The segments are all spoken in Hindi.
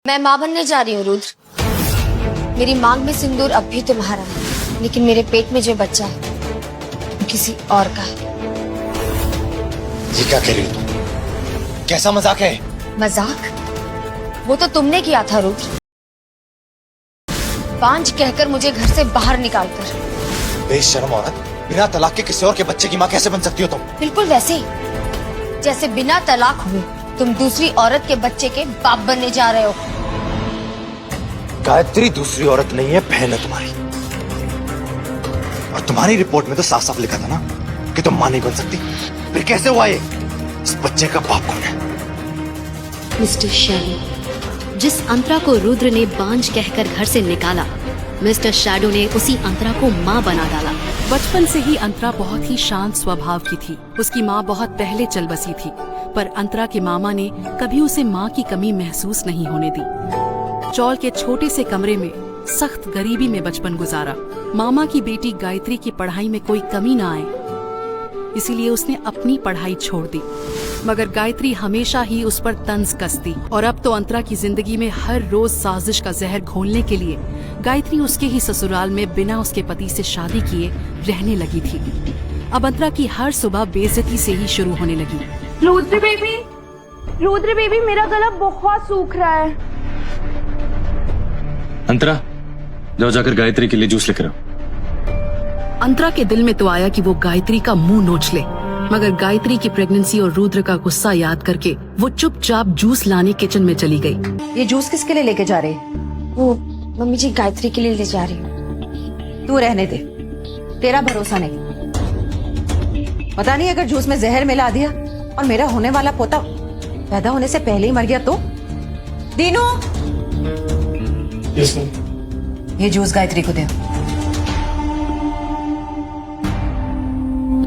मैं माँ बनने जा रही हूँ रुद्र। मेरी मांग में सिंदूर अब भी तुम्हारा है, लेकिन मेरे पेट में जो बच्चा है वो किसी और का है। ये क्या कह रही हो तुम? कैसा मजाक है? मजाक? वो तो तुमने किया था रुद्र। बांझ कहकर मुझे घर से बाहर निकालकर। बेशर्म औरत, बिना तलाक के किसी और के बच्चे की माँ कैसे बन सकती हो तुम? बिल्कुल वैसे ही जैसे बिना तलाक हुए तुम दूसरी औरत के बच्चे के बाप बनने जा रहे हो। गायत्री दूसरी औरत नहीं है, बहन है तुम्हारी। और तुम्हारी रिपोर्ट में तो साफ साफ लिखा था ना कि तुम मां नहीं बन सकती। फिर कैसे हुआ ये? इस बच्चे का बाप कौन है? मिस्टर शैडो, जिस अंतरा को रुद्र ने बांझ कहकर घर से निकाला, मिस्टर शैडो ने उसी अंतरा को माँ बना डाला। बचपन से ही अंतरा बहुत ही शांत स्वभाव की थी। उसकी माँ बहुत पहले चल बसी थी, पर अंतरा के मामा ने कभी उसे माँ की कमी महसूस नहीं होने दी। चौल के छोटे से कमरे में सख्त गरीबी में बचपन गुजारा। मामा की बेटी गायत्री की पढ़ाई में कोई कमी न आए, इसीलिए उसने अपनी पढ़ाई छोड़ दी। मगर गायत्री हमेशा ही उस पर तंज कसती और अब तो अंतरा की जिंदगी में हर रोज साजिश का जहर घोलने के लिए गायत्री उसके ही ससुराल में बिना उसके पति से शादी किए रहने लगी थी। अब अंतरा की हर सुबह बेइज्जती से ही शुरू होने लगी। रुद्र बेबी, मेरा गला बहुत सूख रहा है। अंतरा, जाओ जाकर गायत्री के लिए जूस लेकर आओ। अंतरा के दिल में तो आया कि वो गायत्री का मुंह नोच ले, मगर गायत्री की प्रेगनेंसी और रुद्र का गुस्सा याद करके वो चुपचाप जूस लाने किचन में चली गई। ये जूस किसके लिए लेके जा रहे? वो मम्मी जी गायत्री के लिए ले जा रही हूँ। तू रहने दे, तेरा भरोसा नहीं। पता नहीं अगर जूस में जहर मिला दिया और मेरा होने वाला पोता पैदा होने से पहले ही मर गया तो? दीनू, ये जूस गायत्री को दे।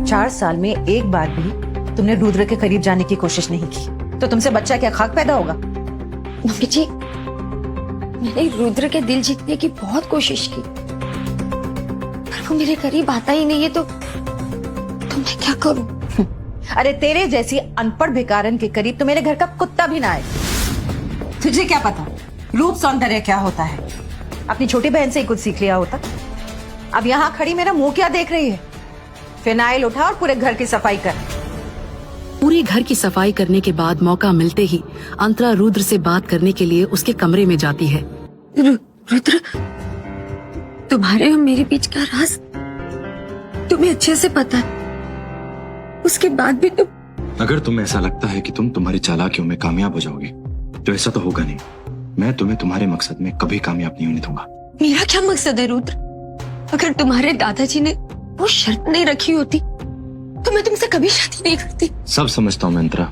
4 साल में एक बार भी तुमने रुद्र के करीब जाने की कोशिश नहीं की, तो तुमसे बच्चा क्या खाक पैदा होगा? मम्मी जी, मैंने रुद्र के दिल जीतने की बहुत कोशिश की, पर वो मेरे करीब आता ही नहीं है, तो मैं क्या करूं? अरे तेरे जैसी अनपढ़ भिकारन के करीब तो मेरे घर का कुत्ता भी ना आए। तुझे क्या पता रूप सौंदर्य क्या होता है? अपनी छोटी बहन से ही कुछ सीख लिया होता। अब यहाँ खड़ी मेरा मुंह क्या देख रही है? फिनाइल उठा और पूरे घर की सफाई कर। पूरे घर की सफाई करने के बाद मौका मिलते ही अंतरा रुद्र से बात करने के लिए उसके कमरे में जाती है। रुद्र, तुम्हारे और मेरे बीच का राज तुम्हें अच्छे से पता है, उसके बाद भी तुम। अगर तुम्हें ऐसा लगता है कि तुम तुम्हारी चालाकियों में कामयाब हो जाओगे, तो ऐसा तो होगा नहीं। मैं तुम्हें तुम्हारे मकसद में कभी कामयाब नहीं होने दूंगा। मेरा क्या मकसद है रुद्र? अगर तुम्हारे दादाजी ने वो शर्त नहीं रखी होती तो मैं तुमसे कभी शादी नहीं करती। सब समझता हूँ मैं अंतरा,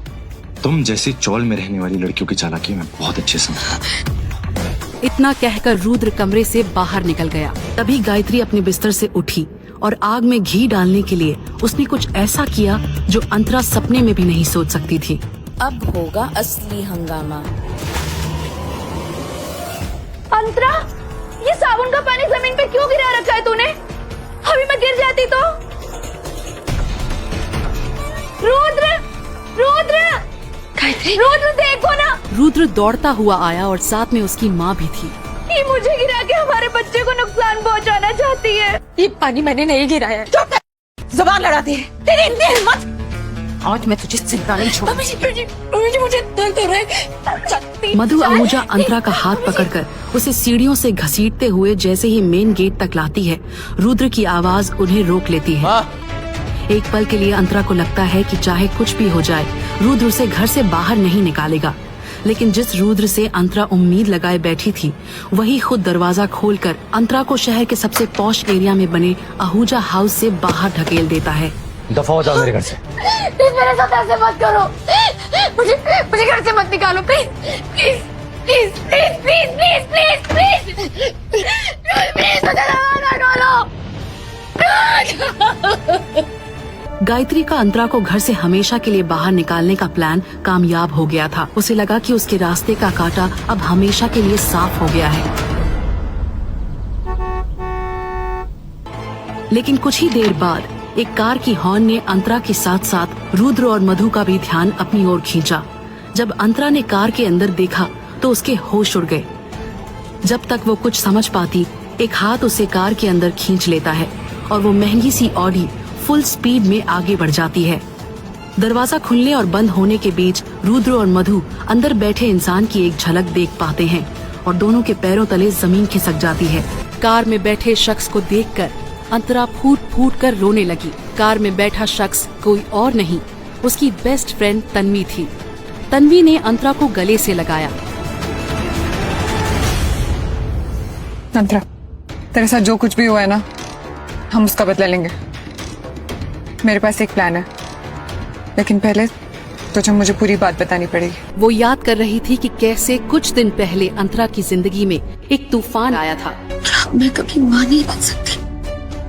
तुम जैसी चौल में रहने वाली लड़कियों की चालाकी मैं बहुत अच्छे समझता हूँ। इतना कहकर रुद्र कमरे से बाहर निकल गया। तभी गायत्री अपने बिस्तर से उठी और आग में घी डालने के लिए उसने कुछ ऐसा किया जो अंतरा सपने में भी नहीं सोच सकती थी। अब होगा असली हंगामा। अंतरा, ये साबुन का पानी जमीन पे क्यों गिरा रखा है तूने? अभी मैं गिर जाती तो? रुद्र, रुद्र, गायत्री, रुद्र देखो ना। रुद्र दौड़ता हुआ आया और साथ में उसकी माँ भी थी। ये मुझे गिरा के हमारे बच्चे को नुकसान पहुंचाना चाहती है। ये पानी मैंने नहीं गिराया है। जुबान लड़ाती है, तेरी इतनी हिम्मत! आज मैं तुझे जिंदा नहीं छोड़ूंगी। मुझे दर्द हो रहा है। मधु आहूजा अंतरा का हाथ पकड़कर उसे सीढ़ियों से घसीटते हुए जैसे ही मेन गेट तक लाती है, रुद्र की आवाज उन्हें रोक लेती है। एक पल के लिए अंतरा को लगता है कि चाहे कुछ भी हो जाए, रुद्र उसे घर से बाहर नहीं निकालेगा। लेकिन जिस रुद्र से अंतरा उम्मीद लगाए बैठी थी, वही खुद दरवाजा खोलकर अंतरा को शहर के सबसे पॉश एरिया में बने आहूजा हाउस से बाहर ढकेल देता है। दफा हो जाओ मेरे घर से। प्लीज मेरे साथ ऐसे मत करो। मुझे घर से मत निकालो, please please please please please please please please please मुझे दरवाजा खोलो। गायत्री का अंतरा को घर से हमेशा के लिए बाहर निकालने का प्लान कामयाब हो गया था। उसे लगा कि उसके रास्ते का कांटा अब हमेशा के लिए साफ हो गया है। लेकिन कुछ ही देर बाद एक कार की हॉर्न ने अंतरा के साथ साथ रुद्र और मधु का भी ध्यान अपनी ओर खींचा। जब अंतरा ने कार के अंदर देखा तो उसके होश उड़ गए। जब तक वो कुछ समझ पाती, एक हाथ उसे कार के अंदर खींच लेता है और वो महंगी सी ऑडी फुल स्पीड में आगे बढ़ जाती है। दरवाजा खुलने और बंद होने के बीच रुद्र और मधु अंदर बैठे इंसान की एक झलक देख पाते हैं और दोनों के पैरों तले जमीन खिसक जाती है। कार में बैठे शख्स को देखकर अंतरा फूट फूट कर रोने लगी। कार में बैठा शख्स कोई और नहीं, उसकी बेस्ट फ्रेंड तन्वी थी। तन्वी ने अंतरा को गले से लगाया। अंतरा, तेरे साथ जो कुछ भी हुआ है ना, हम उसका बदला लेंगे। मेरे पास एक प्लान है, लेकिन पहले तुझे मुझे पूरी बात बतानी पड़ेगी। वो याद कर रही थी कि कैसे कुछ दिन पहले अंतरा की जिंदगी में एक तूफान आया था। मैं कभी मां नहीं बन सकती,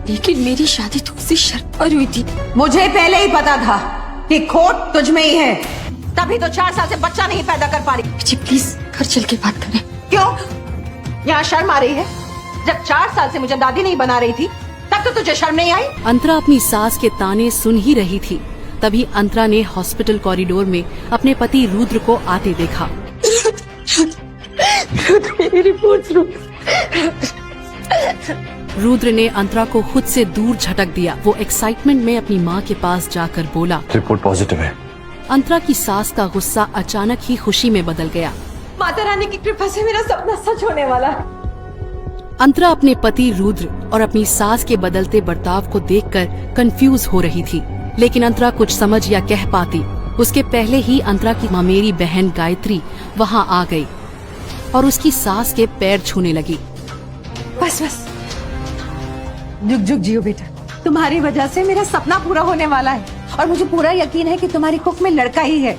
लेकिन मेरी शादी तो उसी शर्त पर हुई थी। मुझे पहले ही पता था कि खोट तुझ में ही है, तभी तो 4 साल से बच्चा नहीं पैदा कर पा रही। जी प्लीज घर चल के बात करें। क्यों? यहाँ शर्म आ रही है? जब 4 साल से मुझे दादी नहीं बना रही थी, तब तो तुझे शर्म नहीं आई? अंतरा अपनी सास के ताने सुन ही रही थी, तभी अंतरा ने हॉस्पिटल कॉरिडोर में अपने पति रुद्र को आते देखा। रुद्र ने अंतरा को खुद से दूर झटक दिया। वो एक्साइटमेंट में अपनी माँ के पास जाकर बोला, रिपोर्ट पॉजिटिव है। अंतरा की सास का गुस्सा अचानक ही खुशी में बदल गया। माता रानी की कृपा से मेरा सपना सच होने वाला है। अंतरा अपने पति रुद्र और अपनी सास के बदलते बर्ताव को देखकर कंफ्यूज हो रही थी, लेकिन अंतरा कुछ समझ या कह पाती उसके पहले ही अंतरा की ममेरी बहन गायत्री वहां आ गई और उसकी सास के पैर छूने लगी। बस बस, जुग जुग जियो बेटा, तुम्हारी वजह से मेरा सपना पूरा होने वाला है और मुझे पूरा यकीन है कि तुम्हारी कुख में लड़का ही है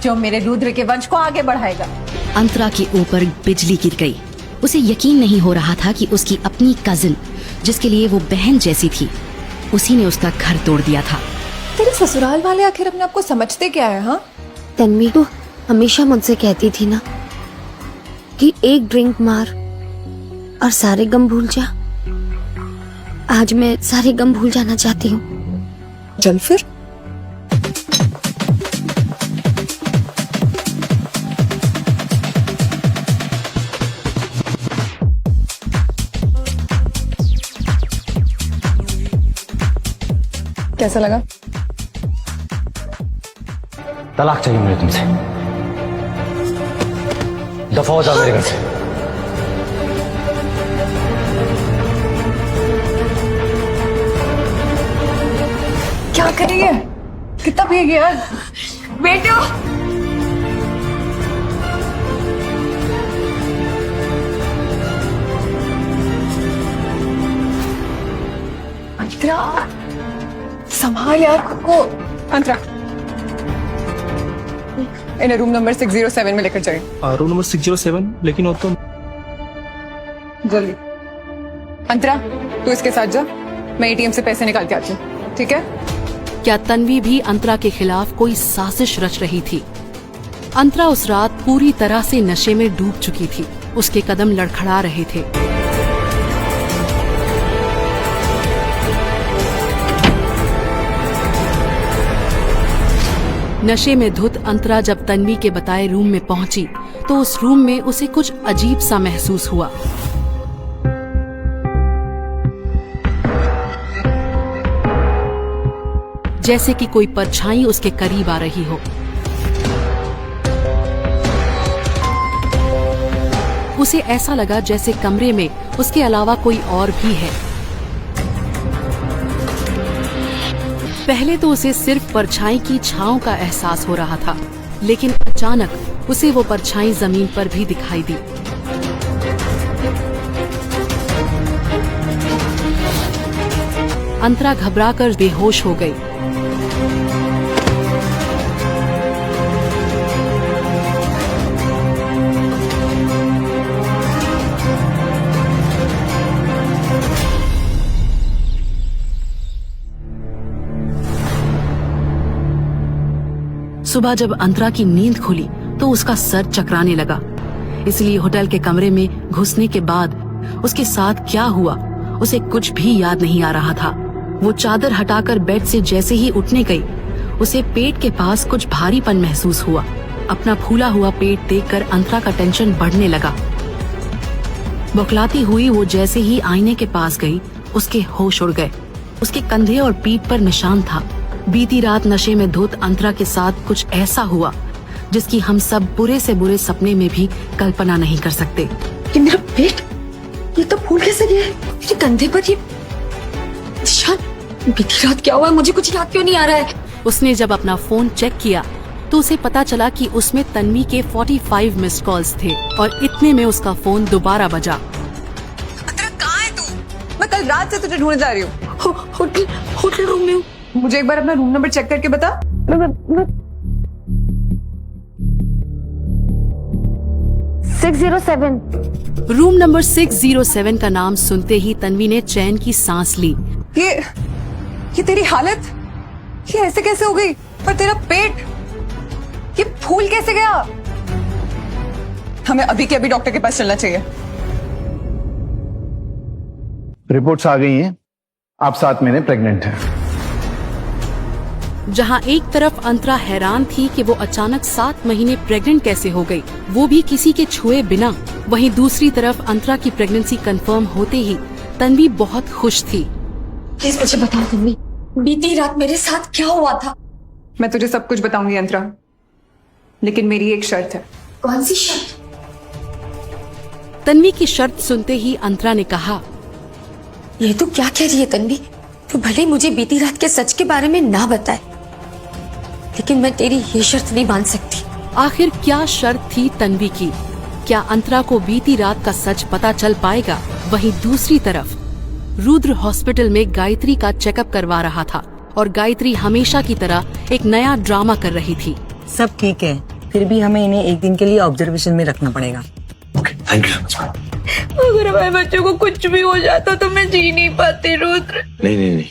जो मेरे रुद्र के वंश को आगे बढ़ाएगा। अंतरा के ऊपर बिजली गिर गई। उसे यकीन नहीं हो रहा था कि उसकी अपनी कजिन, जिसके लिए वो बहन जैसी थी, उसी ने उसका घर तोड़ दिया था। तेरे ससुराल वाले आखिर अपने आप को समझते क्या है? हाँ, तन्वी तो हमेशा मुझसे कहती थी ना कि एक ड्रिंक मार और सारे गम भूल जा। आज मैं सारे गम भूल जाना चाहती हूँ। चल फिर। कैसा लगा? तलाक चाहिए मुझे तुमसे। दफा हो जाओ मेरे घर से। क्या करेंगे? कितना पिएगी यार? बेटो, अंतरा, संभाल यार खुद को। अंतरा, इन्हें रूम नंबर 607 में लेकर जाइए। रूम नंबर 607, लेकिन वो तो जल्दी। अंतरा, तू इसके साथ जा, मैं एटीएम से पैसे निकाल के आती हूँ, ठीक है? क्या तन्वी भी अंतरा के खिलाफ कोई साजिश रच रही थी? अंतरा उस रात पूरी तरह से नशे में डूब चुकी थी। उसके कदम लड़खड़ा रहे थे। नशे में धुत अंतरा जब तन्वी के बताए रूम में पहुंची तो उस रूम में उसे कुछ अजीब सा महसूस हुआ। जैसे कि कोई परछाई उसके करीब आ रही हो। उसे ऐसा लगा जैसे कमरे में उसके अलावा कोई और भी है। पहले तो उसे सिर्फ परछाई की छांव का एहसास हो रहा था, लेकिन अचानक उसे वो परछाई जमीन पर भी दिखाई दी। अंतरा घबराकर बेहोश हो गई। सुबह जब अंतरा की नींद खुली तो उसका सर चकराने लगा। इसलिए होटल के कमरे में घुसने के बाद उसके साथ क्या हुआ उसे कुछ भी याद नहीं आ रहा था। वो चादर हटाकर बेड से जैसे ही उठने गई, उसे पेट के पास कुछ भारीपन महसूस हुआ। अपना फूला हुआ पेट देखकर अंतरा का टेंशन बढ़ने लगा। बौखलाती हुई वो जैसे ही आईने के पास गई, उसके होश उड़ गए। उसके कंधे और पीठ पर निशान था। बीती रात नशे में धुत अंतरा के साथ कुछ ऐसा हुआ जिसकी हम सब बुरे से बुरे सपने में भी कल्पना नहीं कर सकते। ये मेरा पेट, ये तो फूल कैसे गया है? मेरे कंधे पर ये निशान, बीती रात क्या हुआ है? मुझे कुछ याद क्यों नहीं आ रहा है? उसने जब अपना फोन चेक किया तो उसे पता चला कि उसमें तन्वी के 45 मिस्ड कॉल्स थे और इतने में उसका फोन दोबारा बजा। अंतरा कहाँ है तू? मैं कल रात से तुझे ढूंढने जा रही हूँ। होटल रूम में हूँ। मुझे एक बार अपना रूम नंबर चेक करके बता। 607। रूम नंबर 607 का नाम सुनते ही तन्वी ने चैन की सांस ली। ये तेरी हालत, ये ऐसे कैसे हो गई? पर तेरा पेट, ये फूल कैसे गया? हमें अभी के अभी डॉक्टर के पास चलना चाहिए। रिपोर्ट्स आ गई हैं, आप 7 महीने प्रेग्नेंट हैं। जहां एक तरफ अंतरा हैरान थी कि वो अचानक 7 महीने प्रेग्नेंट कैसे हो गई, वो भी किसी के छुए बिना, वहीं दूसरी तरफ अंतरा की प्रेगनेंसी कंफर्म होते ही तन्वी बहुत खुश थी। प्लीज मुझे बताओ तन्वी, बीती रात मेरे साथ क्या हुआ था? मैं तुझे सब कुछ बताऊंगी अंतरा, लेकिन मेरी एक शर्त है। कौन सी शर्त? तन्वी की शर्त सुनते ही अंतरा ने कहा, ये तो क्या कह रही है तन्वी? तू भले मुझे बीती रात के सच के बारे में ना बताए, लेकिन मैं तेरी ये शर्त नहीं मान सकती। आखिर क्या शर्त थी तन्वी की? क्या अंतरा को बीती रात का सच पता चल पाएगा? वहीं दूसरी तरफ रुद्र हॉस्पिटल में गायत्री का चेकअप करवा रहा था और गायत्री हमेशा की तरह एक नया ड्रामा कर रही थी। सब ठीक है, फिर भी हमें इन्हें एक दिन के लिए ऑब्जर्वेशन में रखना पड़ेगा। Okay, thank you so much. अगर हमारे बच्चों को कुछ भी हो जाता तो मैं जी नहीं पाती रुद्र। नहीं,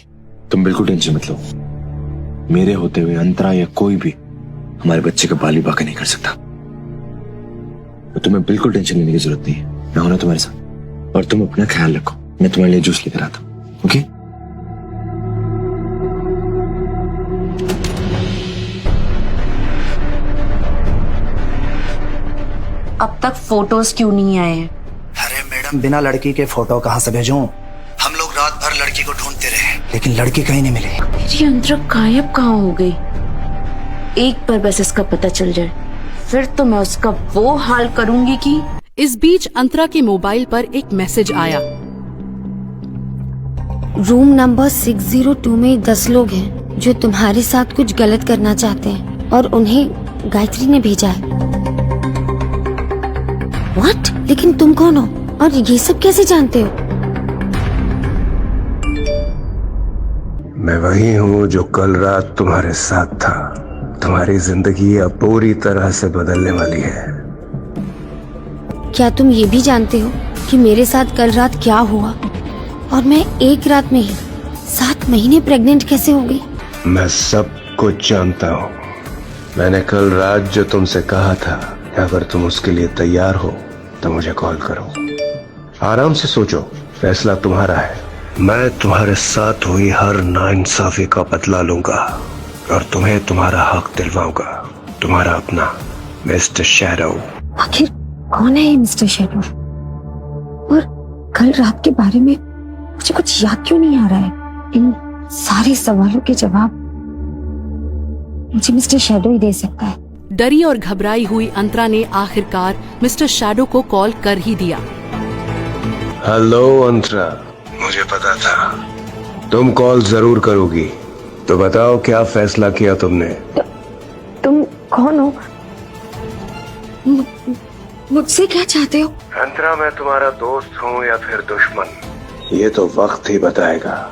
तुम बिल्कुल टेंशन मत लो। मेरे होते हुए अंतरा या कोई भी हमारे बच्चे का बाली बाका नहीं कर सकता। तो तुम्हें बिल्कुल टेंशन लेने की जरूरत नहीं है, मैं हूं ना तुम्हारे साथ। और तुम अपना ख्याल रखो, मैं तुम्हारे लिए जूस लेकर आता हूँ। ओके? अब तक फोटोज क्यों नहीं आए हैं? अरे मैडम, बिना लड़की के फोटो कहाँ से भेजूं? हम लोग रात भर लड़की को ढूंढते रहे, लेकिन लड़की कहीं नहीं मिली। मेरी अंतरा गायब कहाँ हो गई? एक बार बस इसका पता चल जाए, फिर तो मैं उसका वो हाल करूंगी कि। इस बीच अंतरा के मोबाइल पर एक मैसेज आया। रूम नंबर 602 में 10 लोग हैं जो तुम्हारे साथ कुछ गलत करना चाहते हैं और उन्हें गायत्री ने भेजा है। व्हाट? लेकिन तुम कौन हो और ये सब कैसे जानते हो? मैं वही हूँ जो कल रात तुम्हारे साथ था। तुम्हारी जिंदगी अब पूरी तरह से बदलने वाली है। क्या तुम ये भी जानते हो कि मेरे साथ कल रात क्या हुआ और मैं एक रात में ही 7 महीने प्रेग्नेंट कैसे हो गई? मैं सब कुछ जानता हूँ। मैंने कल रात जो तुमसे कहा था, अगर तुम उसके लिए तैयार हो तो मुझे कॉल करो। आराम से सोचो, फैसला तुम्हारा है। मैं तुम्हारे साथ हुई हर नाइंसाफी का बदला लूंगा और तुम्हें तुम्हारा हक दिलवाऊंगा। तुम्हारा अपना मिस्टर शैडो। आखिर कौन है ये मिस्टर शैडो? और कल रात के बारे में मुझे कुछ याद क्यों नहीं आ रहा है? इन सारे सवालों के जवाब मुझे मिस्टर शैडो ही दे सकता है। डरी और घबराई हुई अंतरा ने आखिरकार मिस्टर शैडो को कॉल कर ही दिया। हेलो अंतरा, मुझे पता था तुम कॉल जरूर करोगी, तो बताओ क्या फैसला किया तुमने? तुम कौन हो? मुझसे क्या चाहते हो? अंतरा, मैं तुम्हारा दोस्त हूँ या फिर दुश्मन, ये तो वक्त ही बताएगा।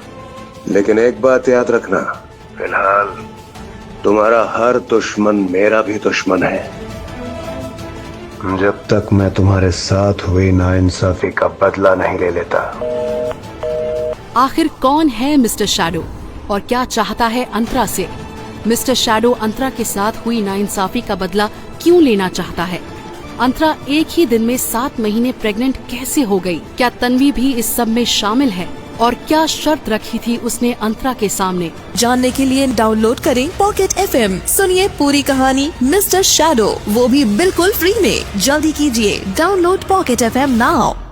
लेकिन एक बात याद रखना, फिलहाल तुम्हारा हर दुश्मन मेरा भी दुश्मन है। जब तक मैं तुम्हारे साथ हुई नाइंसाफी का बदला नहीं ले लेता। आखिर कौन है मिस्टर शैडो और क्या चाहता है अंतरा से? मिस्टर शैडो अंतरा के साथ हुई नाइंसाफी का बदला क्यों लेना चाहता है? अंतरा एक ही दिन में 7 महीने प्रेग्नेंट कैसे हो गई? क्या तन्वी भी इस सब में शामिल है? और क्या शर्त रखी थी उसने अंतरा के सामने, जानने के लिए डाउनलोड करें पॉकेट FM। सुनिए पूरी कहानी मिस्टर शैडो, वो भी बिल्कुल फ्री में। जल्दी कीजिए डाउनलोड पॉकेट FM नाउ।